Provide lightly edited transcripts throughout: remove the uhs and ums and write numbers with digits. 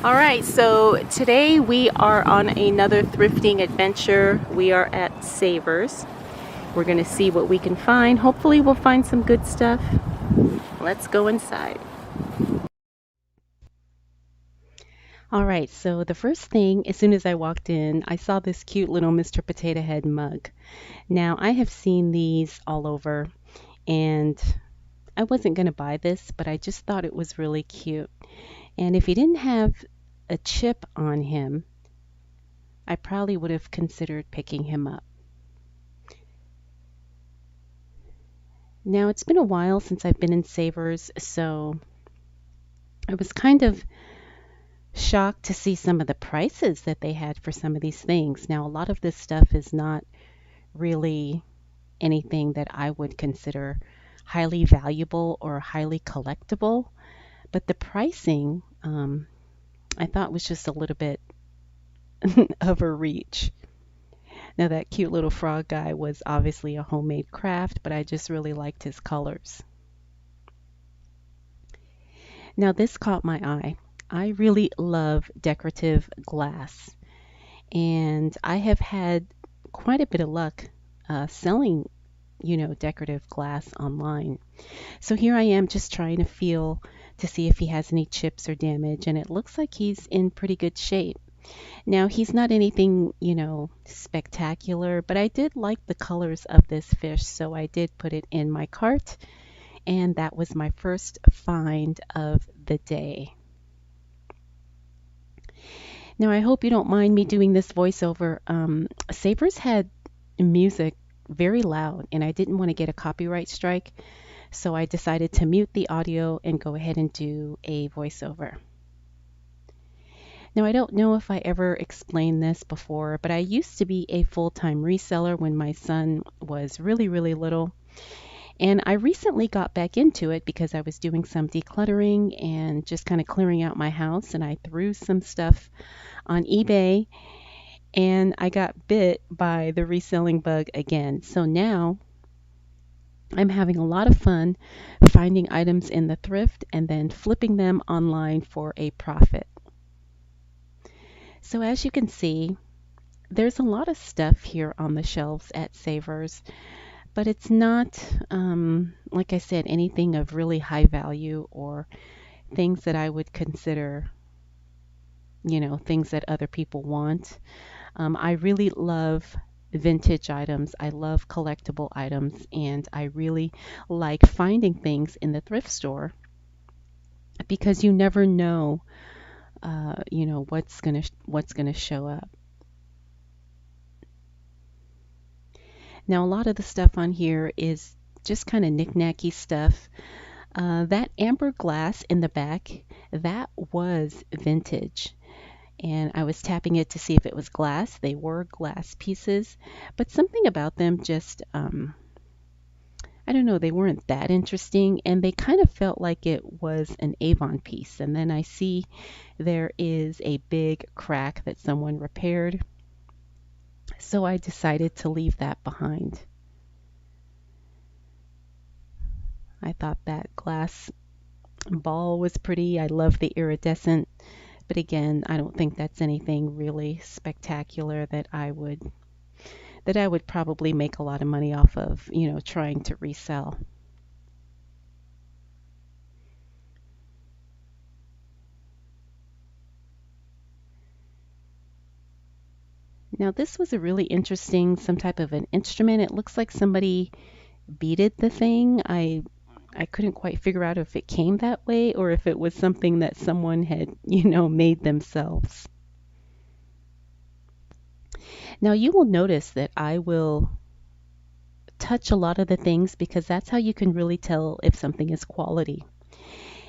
All right, so today we are on another thrifting adventure. We are at Savers. We're going to see what we can find. Hopefully we'll find some good stuff. Let's go inside. All right, so the first thing, as soon as I walked in, I saw this cute little Mr. Potato Head mug. Now, I have seen these all over, and I wasn't going to buy this, but I just thought it was really cute. And if he didn't have a chip on him, I probably would have considered picking him up. Now, it's been a while since I've been in Savers, so I was kind of shocked to see some of the prices that they had for some of these things. Now, a lot of this stuff is not really anything that I would consider highly valuable or highly collectible, but the pricing I thought was just a little bit of a reach. Now, that cute little frog guy was obviously a homemade craft, but I just really liked his colors. Now, this caught my eye. I really love decorative glass, and I have had quite a bit of luck selling, decorative glass online. So here I am just trying to feel to see if he has any chips or damage, and it looks like he's in pretty good shape. Now, he's not anything, spectacular, but I did like the colors of this fish, so I did put it in my cart, and that was my first find of the day. Now, I hope you don't mind me doing this voiceover. Savers had music very loud, and I didn't want to get a copyright strike, so I decided to mute the audio and go ahead and do a voiceover. Now, I don't know if I ever explained this before, but I used to be a full-time reseller when my son was really, really little. And I recently got back into it because I was doing some decluttering and just kind of clearing out my house. And I threw some stuff on eBay and I got bit by the reselling bug again. So now I'm having a lot of fun finding items in the thrift and then flipping them online for a profit. So as you can see, there's a lot of stuff here on the shelves at Savers, but it's not, like I said, anything of really high value or things that I would consider, things that other people want. I really love vintage items. I love collectible items, and I really like finding things in the thrift store because you never know, what's gonna show up. Now, a lot of the stuff on here is just kind of knick-knacky stuff. That amber glass in the back, that was vintage. And I was tapping it to see if it was glass. They were glass pieces, but something about them just, I don't know, they weren't that interesting. And they kind of felt like it was an Avon piece. And then I see there is a big crack that someone repaired. So I decided to leave that behind. I thought that glass ball was pretty. I love the iridescent, but again, I don't think that's anything really spectacular that I would probably make a lot of money off of, trying to resell. Now, this was a really interesting, some type of an instrument. It looks like somebody beaded the thing. I couldn't quite figure out if it came that way or if it was something that someone had, made themselves. Now you will notice that I will touch a lot of the things because that's how you can really tell if something is quality.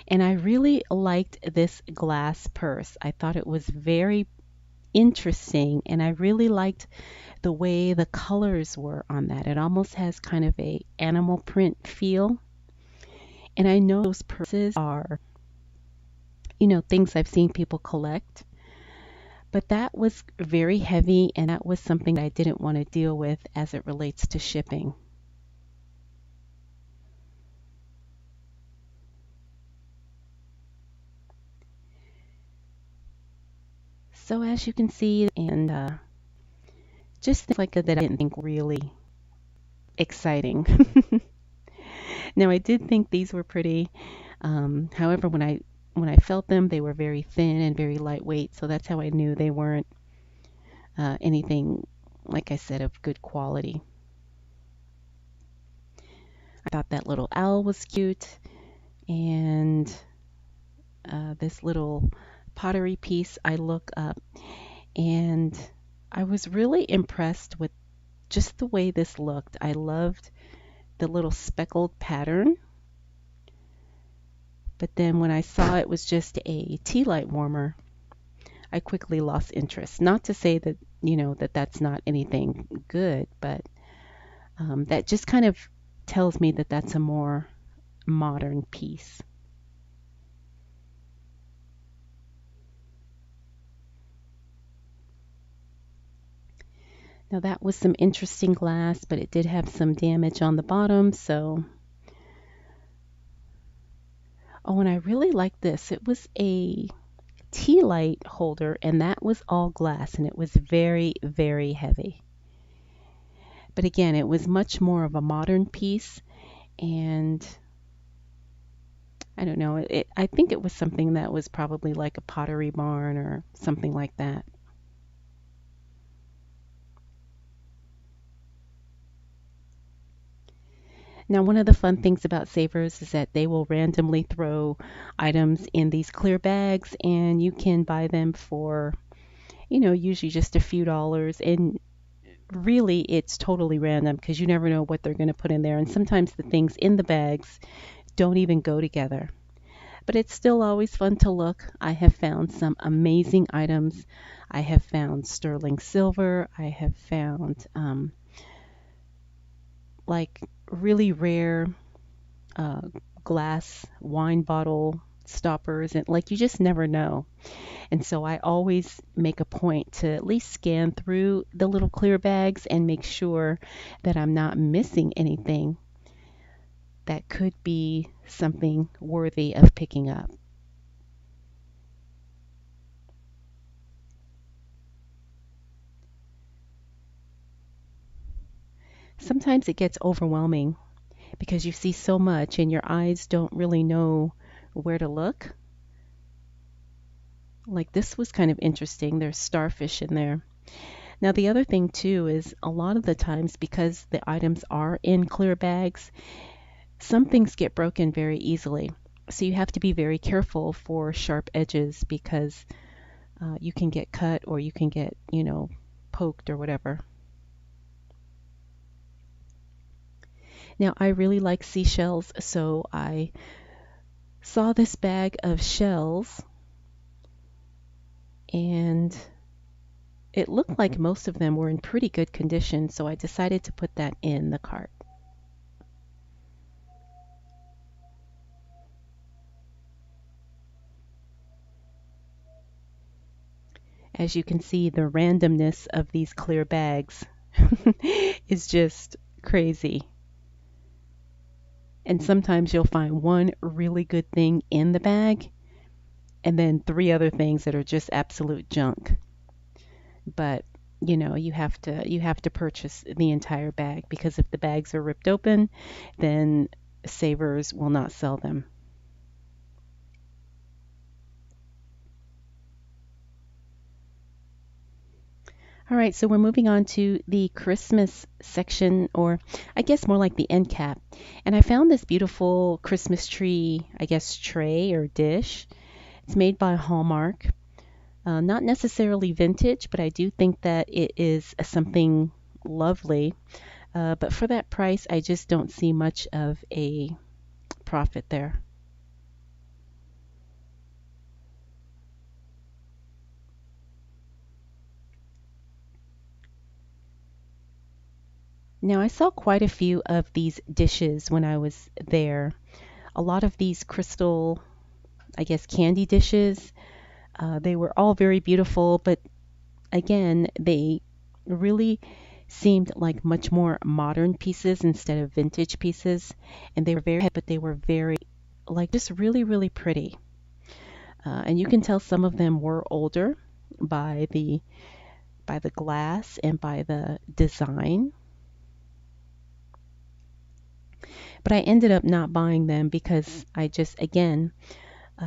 And I really liked this glass purse. I thought it was very interesting and I really liked the way the colors were on that. It almost has kind of a animal print feel. And I know those purses are, things I've seen people collect. But that was very heavy and that was something that I didn't want to deal with as it relates to shipping. So as you can see, and just things like that I didn't think were really exciting. Now I did think these were pretty. However, when I felt them, they were very thin and very lightweight. So that's how I knew they weren't anything, like I said, of good quality. I thought that little owl was cute, and this little pottery piece I look up, and I was really impressed with just the way this looked. I loved the little speckled pattern, but then when I saw it was just a tea light warmer, I quickly lost interest. Not to say that, that that's not anything good, but that just kind of tells me that that's a more modern piece. Now that was some interesting glass, but it did have some damage on the bottom, so. Oh, and I really like this. It was a tea light holder, and that was all glass, and it was very, very heavy. But again, it was much more of a modern piece, and I don't know, I think it was something that was probably like a pottery barn or something like that. Now, one of the fun things about Savers is that they will randomly throw items in these clear bags, and you can buy them for, usually just a few dollars. And really, it's totally random because you never know what they're going to put in there. And sometimes the things in the bags don't even go together. But it's still always fun to look. I have found some amazing items. I have found sterling silver. I have found like really rare uh, glass wine bottle stoppers, and like you just never know. And so I always make a point to at least scan through the little clear bags and make sure that I'm not missing anything that could be something worthy of picking up. Sometimes it gets overwhelming because you see so much and your eyes don't really know where to look. Like this was kind of interesting. There's starfish in there. Now, the other thing too is a lot of the times because the items are in clear bags, some things get broken very easily. So you have to be very careful for sharp edges because you can get cut or you can get, poked or whatever. Now, I really like seashells, so I saw this bag of shells and it looked like most of them were in pretty good condition, so I decided to put that in the cart. As you can see, the randomness of these clear bags is just crazy. And sometimes you'll find one really good thing in the bag and then three other things that are just absolute junk. But you have to purchase the entire bag because if the bags are ripped open, then Savers will not sell them. All right, so we're moving on to the Christmas section, or I guess more like the end cap. And I found this beautiful Christmas tree, I guess, tray or dish. It's made by Hallmark. Not necessarily vintage, but I do think that it is something lovely. But for that price, I just don't see much of a profit there. Now, I saw quite a few of these dishes when I was there. A lot of these crystal, I guess, candy dishes. They were all very beautiful, but again, they really seemed like much more modern pieces instead of vintage pieces. And they were but they were very, like, just really, really pretty. And you can tell some of them were older, by the glass and by the design. But I ended up not buying them because I just, again,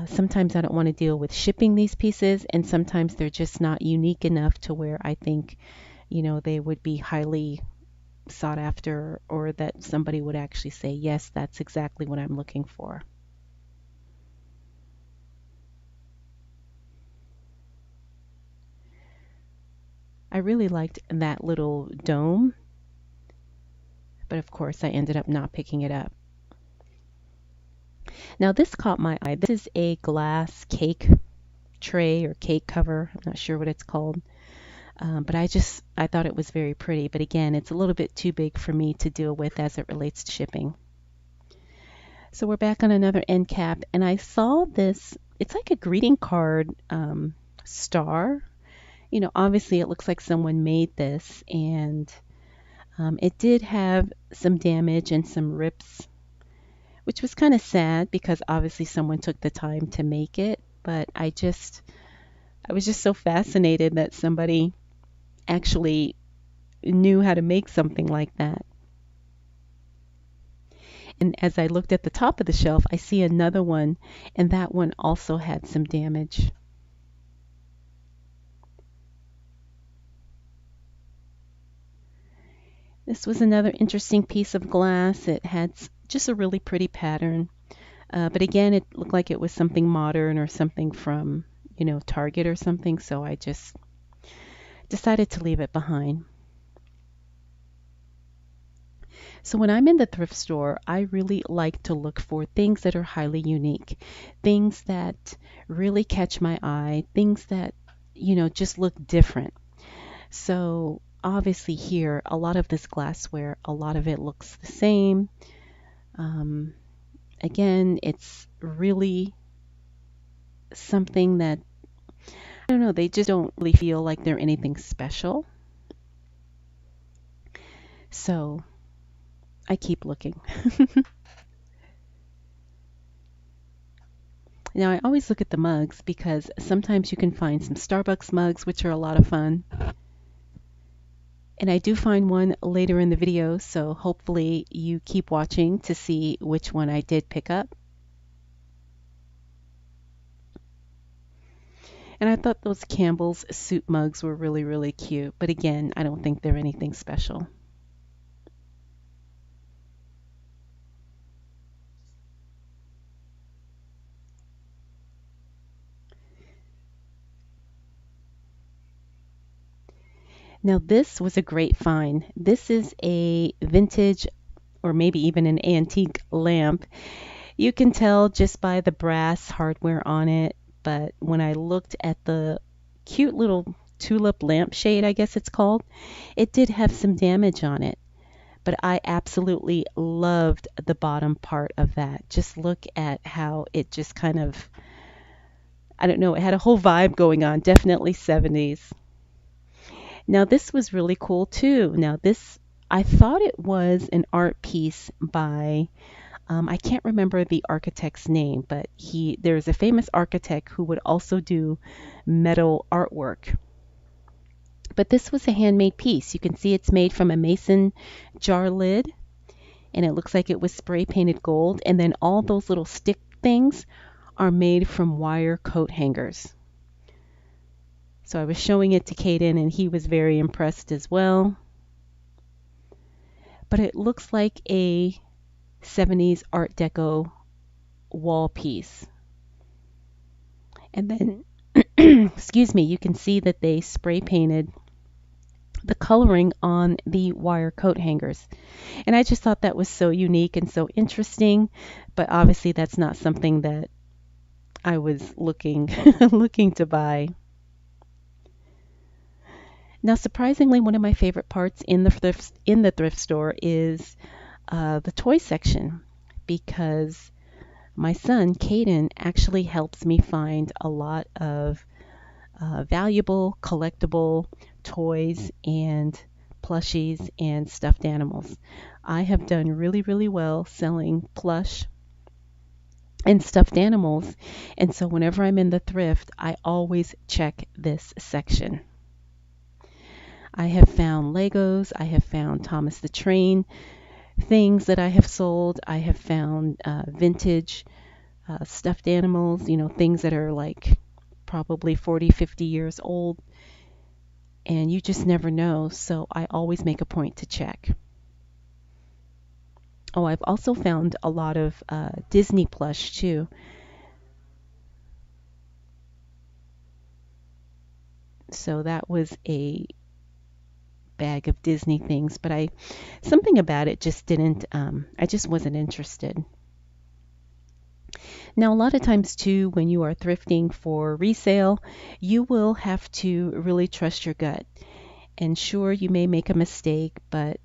sometimes I don't want to deal with shipping these pieces, and sometimes they're just not unique enough to where I think, they would be highly sought after, or that somebody would actually say, yes, that's exactly what I'm looking for. I really liked that little dome, but of course I ended up not picking it up. Now this caught my eye. This is a glass cake tray or cake cover. I'm not sure what it's called. But I thought it was very pretty. But again, it's a little bit too big for me to deal with as it relates to shipping. So we're back on another end cap, and I saw this. It's like a greeting card star. Obviously it looks like someone made this, and it did have some damage and some rips, which was kind of sad because obviously someone took the time to make it. But I was just so fascinated that somebody actually knew how to make something like that. And as I looked at the top of the shelf, I see another one, and that one also had some damage. This was another interesting piece of glass. It had just a really pretty pattern. But again, it looked like it was something modern or something from, Target or something. So I just decided to leave it behind. So when I'm in the thrift store, I really like to look for things that are highly unique, things that really catch my eye, things that, just look different. So obviously here, a lot of this glassware, a lot of it looks the same. Um, Again, it's really something that, I don't know, they just don't really feel like they're anything special. So I keep looking. Now, I always look at the mugs because sometimes you can find some Starbucks mugs, which are a lot of fun. And I do find one later in the video, so hopefully you keep watching to see which one I did pick up. And I thought those Campbell's soup mugs were really, really cute. But again, I don't think they're anything special. Now, this was a great find. This is a vintage or maybe even an antique lamp. You can tell just by the brass hardware on it, but when I looked at the cute little tulip lampshade, I guess it's called, it did have some damage on it. But I absolutely loved the bottom part of that. Just look at how it just kind of, I don't know, it had a whole vibe going on, definitely 70s. Now, this was really cool too. Now, this, I thought it was an art piece by, I can't remember the architect's name, but there's a famous architect who would also do metal artwork. But this was a handmade piece. You can see it's made from a mason jar lid, and it looks like it was spray painted gold. And then all those little stick things are made from wire coat hangers. So I was showing it to Caden, and he was very impressed as well. But it looks like a 70s Art Deco wall piece. And then, excuse me, you can see that they spray painted the coloring on the wire coat hangers. And I just thought that was so unique and so interesting, but obviously that's not something that I was looking looking to buy. Now, surprisingly, one of my favorite parts in the thrift store is the toy section, because my son Caden actually helps me find a lot of valuable collectible toys and plushies and stuffed animals. I have done really, really well selling plush and stuffed animals. And so whenever I'm in the thrift, I always check this section. I have found Legos, I have found Thomas the Train things that I have sold, I have found vintage stuffed animals, things that are like probably 40, 50 years old, and you just never know. So I always make a point to check. Oh, I've also found a lot of Disney plush too. So that was a bag of Disney things, but something about it just didn't, I just wasn't interested. Now, a lot of times too, when you are thrifting for resale, you will have to really trust your gut. And sure, you may make a mistake, but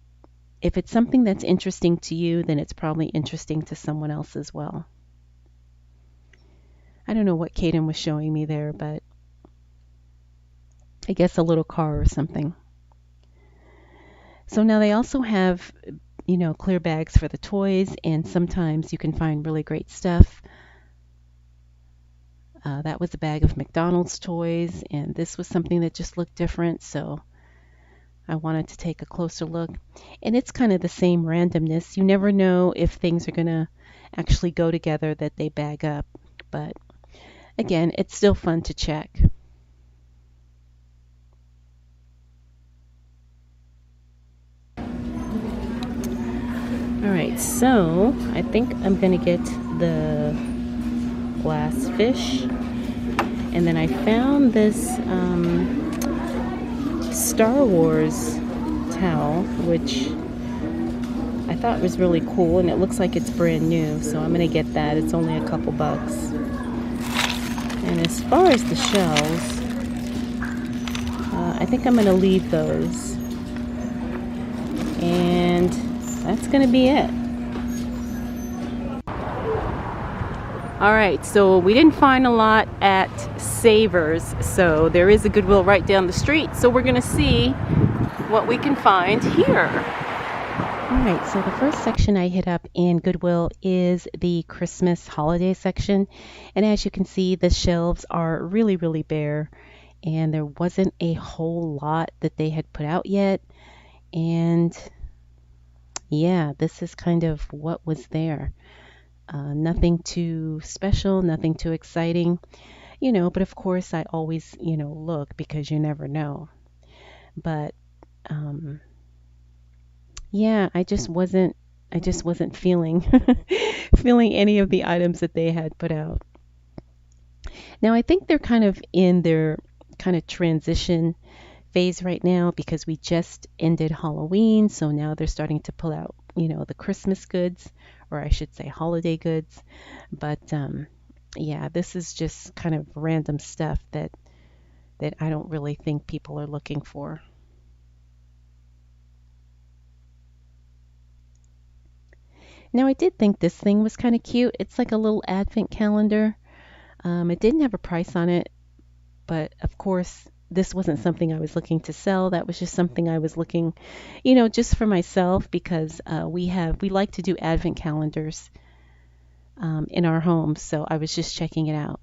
if it's something that's interesting to you, then it's probably interesting to someone else as well. I don't know what Kaden was showing me there, but I guess a little car or something. So now they also have, clear bags for the toys, and sometimes you can find really great stuff. That was a bag of McDonald's toys, and this was something that just looked different, so I wanted to take a closer look. And it's kind of the same randomness. You never know if things are going to actually go together that they bag up. But again, it's still fun to check. All right, so I think I'm going to get the glass fish. And then I found this Star Wars towel, which I thought was really cool, and it looks like it's brand new, so I'm going to get that. It's only a couple bucks. And as far as the shells, I think I'm going to leave those. And that's going to be it. All right, so we didn't find a lot at Savers, so there is a Goodwill right down the street, so we're going to see what we can find here. All right, so the first section I hit up in Goodwill is the Christmas holiday section, and as you can see, the shelves are really, really bare, and there wasn't a whole lot that they had put out yet, and yeah, this is kind of what was there. Nothing too special, nothing too exciting, but of course I always, look because you never know. But yeah, I just wasn't feeling feeling any of the items that they had put out. Now I think they're kind of in their kind of transition phase right now because we just ended Halloween, so now they're starting to pull out, the Christmas goods, or I should say holiday goods. But yeah, this is just kind of random stuff that I don't really think people are looking for. Now I did think this thing was kind of cute. It's like a little advent calendar. It didn't have a price on it, but of course this wasn't something I was looking to sell. That was just something I was looking, just for myself because we like to do advent calendars in our home. So I was just checking it out.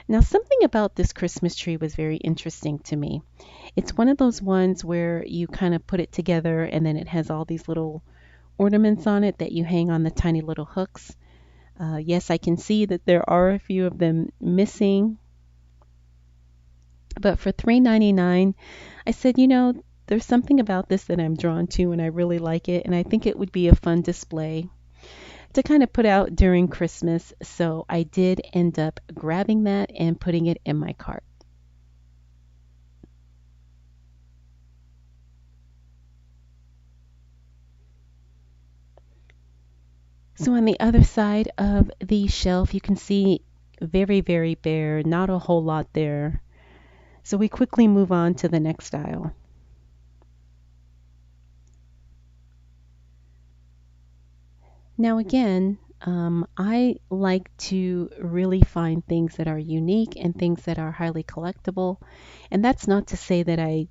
Now something about this Christmas tree was very interesting to me. It's one of those ones where you kind of put it together and then it has all these little ornaments on it that you hang on the tiny little hooks. Yes, I can see that there are a few of them missing. But for $3.99, I said, there's something about this that I'm drawn to and I really like it. And I think it would be a fun display to kind of put out during Christmas. So I did end up grabbing that and putting it in my cart. So on the other side of the shelf, you can see very, very bare, not a whole lot there. So we quickly move on to the next aisle. Now again, I like to really find things that are unique and things that are highly collectible. And that's not to say that I,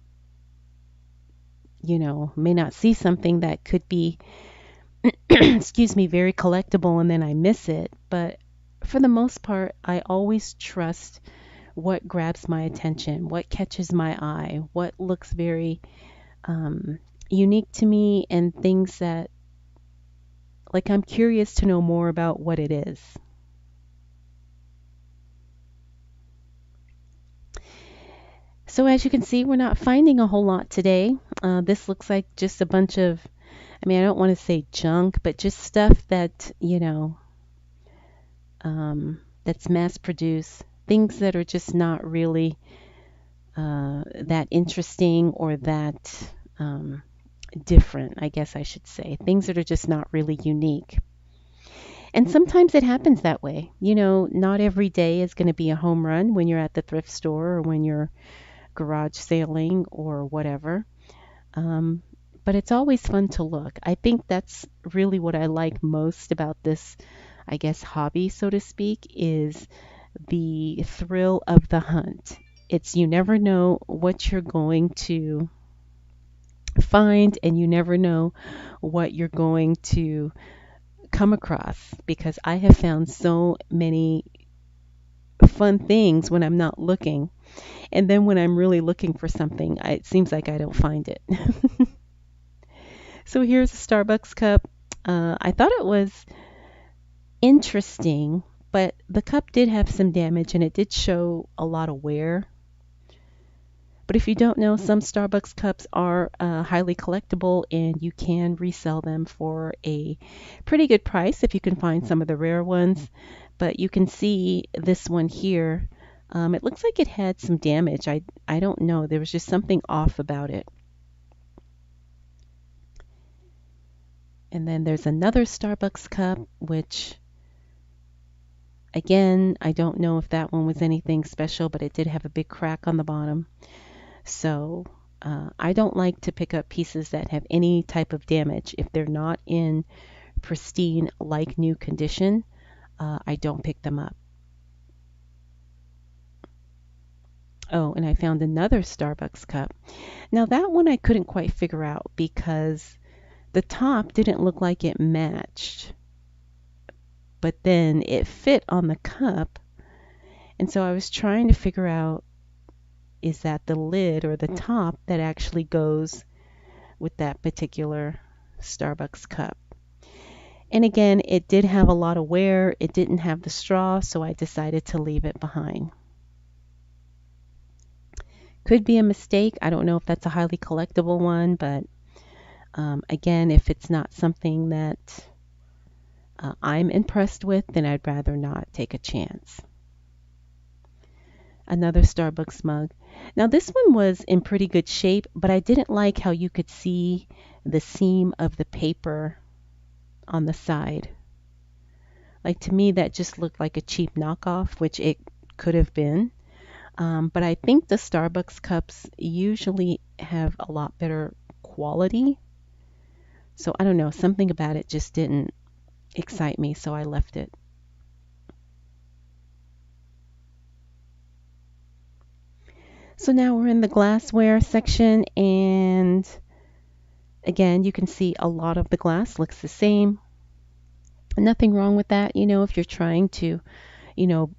may not see something that could be, excuse me, very collectible and then I miss it. But for the most part, I always trust what grabs my attention, what catches my eye, what looks very um, unique to me, and things that, like, I'm curious to know more about what it is. So, as you can see, we're not finding a whole lot today. This looks like just a bunch of, I mean, I don't want to say junk, but just stuff that, that's mass produced, things that are just not really that interesting or that different, I guess I should say. Things that are just not really unique. And sometimes it happens that way. Not every day is going to be a home run when you're at the thrift store or when you're garage sailing or whatever. Um, but it's always fun to look. I think that's really what I like most about this, I guess, hobby, so to speak, is the thrill of the hunt. It's you never know what you're going to find, and you never know what you're going to come across because I have found so many fun things when I'm not looking. And then when I'm really looking for something, it seems like I don't find it. So here's a Starbucks cup. I thought it was interesting, but the cup did have some damage and it did show a lot of wear. But if you don't know, some Starbucks cups are highly collectible and you can resell them for a pretty good price if you can find some of the rare ones. But you can see this one here. It looks like it had some damage. I don't know. There was just something off about it. And then there's another Starbucks cup, which again, I don't know if that one was anything special, but it did have a big crack on the bottom. So I don't like to pick up pieces that have any type of damage. If they're not in pristine, like new condition, I don't pick them up. Oh, and I found another Starbucks cup. Now that one I couldn't quite figure out because the top didn't look like it matched, but then it fit on the cup. And so I was trying to figure out, is that the lid or the top that actually goes with that particular Starbucks cup? And again, it did have a lot of wear. It didn't have the straw, so I decided to leave it behind. Could be a mistake. I don't know if that's a highly collectible one, but again, if it's not something that I'm impressed with, then I'd rather not take a chance. Another Starbucks mug. Now, this one was in pretty good shape, but I didn't like how you could see the seam of the paper on the side. Like to me, that just looked like a cheap knockoff, which it could have been. But I think the Starbucks cups usually have a lot better quality. So I don't know, something about it just didn't excite me, so I left it. So now we're in the glassware section, and again, you can see a lot of the glass looks the same. Nothing wrong with that, if you're trying to, you know,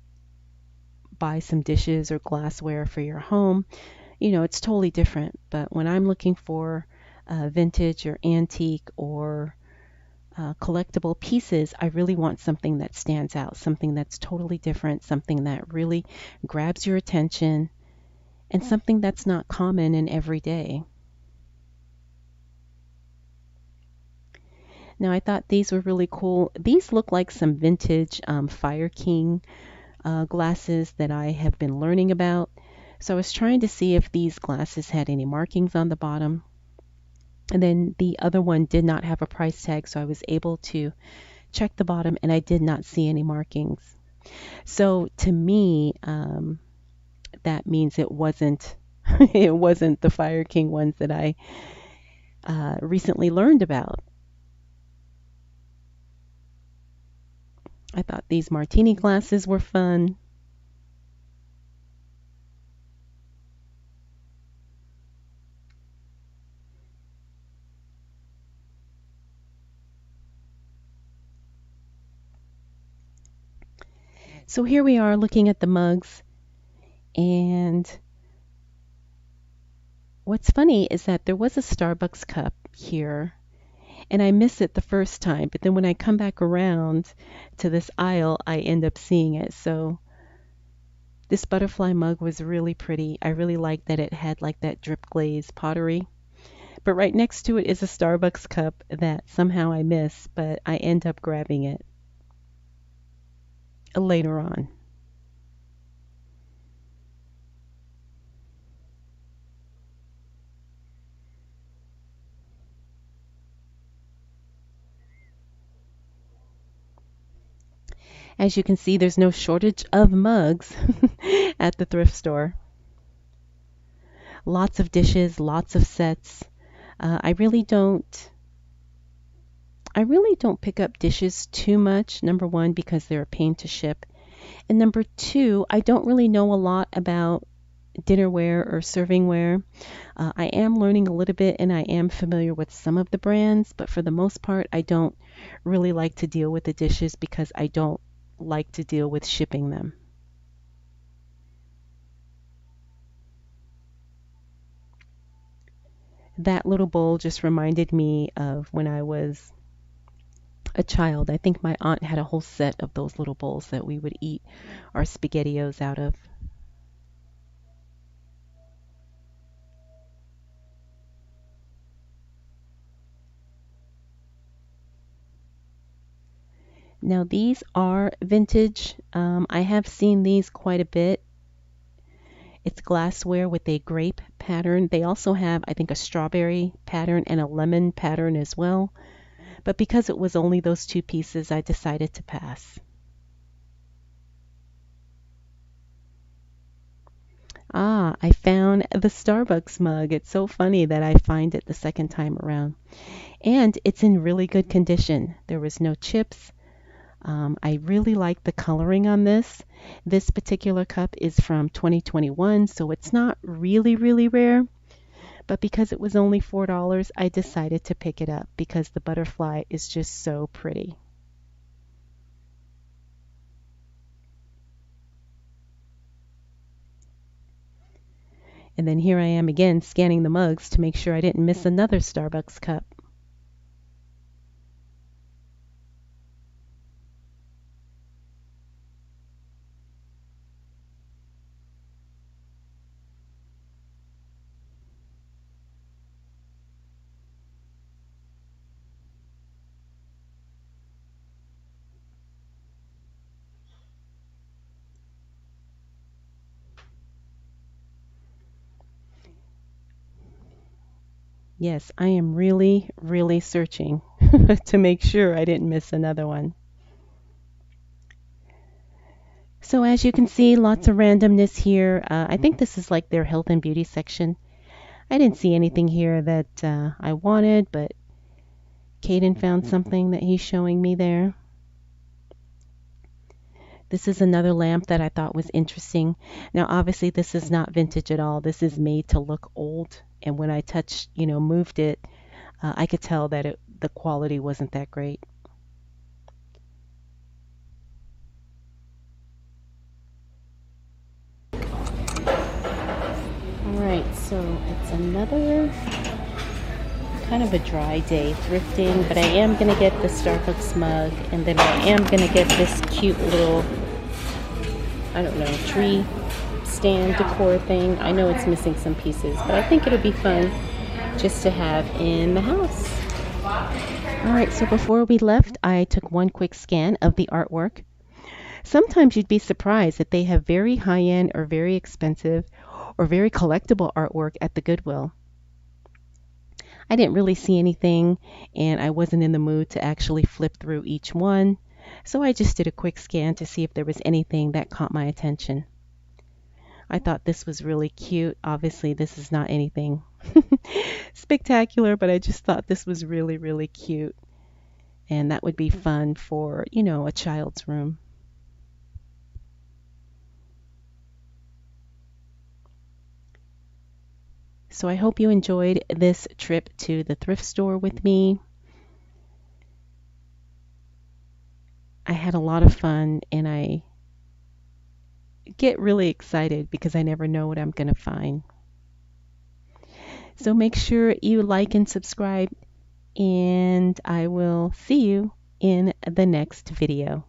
buy some dishes or glassware for your home, it's totally different. But when I'm looking for vintage or antique or collectible pieces, I really want something that stands out, something that's totally different, something that really grabs your attention, and something that's not common and everyday. Now, I thought these were really cool. These look like some vintage Fire King glasses that I have been learning about. So I was trying to see if these glasses had any markings on the bottom. And then the other one did not have a price tag, so I was able to check the bottom and I did not see any markings. So to me, that means it wasn't it wasn't the Fire King ones that I recently learned about. I thought these martini glasses were fun. So here we are looking at the mugs, and what's funny is that there was a Starbucks cup here, and I missed it the first time, but then when I come back around to this aisle, I end up seeing it. So this butterfly mug was really pretty. I really liked that it had like that drip glaze pottery. But right next to it is a Starbucks cup that somehow I miss, but I end up grabbing it later on. As you can see, there's no shortage of mugs at the thrift store. Lots of dishes, lots of sets. I really don't pick up dishes too much. Number one, because they're a pain to ship. And number two, I don't really know a lot about dinnerware or servingware. I am learning a little bit and I am familiar with some of the brands, but for the most part, I don't really like to deal with the dishes because I don't like to deal with shipping them. That little bowl just reminded me of when I was a child. I think my aunt had a whole set of those little bowls that we would eat our spaghettios out of. Now, these are vintage. I have seen these quite a bit. It's glassware with a grape pattern. They also have, I think, a strawberry pattern and a lemon pattern as well. But because it was only those two pieces, I decided to pass. Ah, I found the Starbucks mug. It's so funny that I find it the second time around. And it's in really good condition. There was no chips. I really like the coloring on this. This particular cup is from 2021, so it's not really, really rare. But because it was only $4, I decided to pick it up because the butterfly is just so pretty. And then here I am again scanning the mugs to make sure I didn't miss another Starbucks cup. Yes, I am really, really searching to make sure I didn't miss another one. So as you can see, lots of randomness here. I think this is like their health and beauty section. I didn't see anything here that I wanted, but Caden found something that he's showing me there. This is another lamp that I thought was interesting. Now, obviously, this is not vintage at all. This is made to look old. And when I touched, moved it, I could tell that the quality wasn't that great. All right, so it's another kind of a dry day thrifting, but I am going to get the Starbucks mug, and then I am going to get this cute little, I don't know, tree stand decor thing. I know it's missing some pieces, but I think it'll be fun just to have in the house. All right, so before we left, I took one quick scan of the artwork. Sometimes you'd be surprised that they have very high-end or very expensive or very collectible artwork at the Goodwill. I didn't really see anything, and I wasn't in the mood to actually flip through each one, so I just did a quick scan to see if there was anything that caught my attention. I thought this was really cute. Obviously, this is not anything spectacular, but I just thought this was really, really cute, and that would be fun for, a child's room. So I hope you enjoyed this trip to the thrift store with me. I had a lot of fun and I get really excited because I never know what I'm going to find. So make sure you like and subscribe, and I will see you in the next video.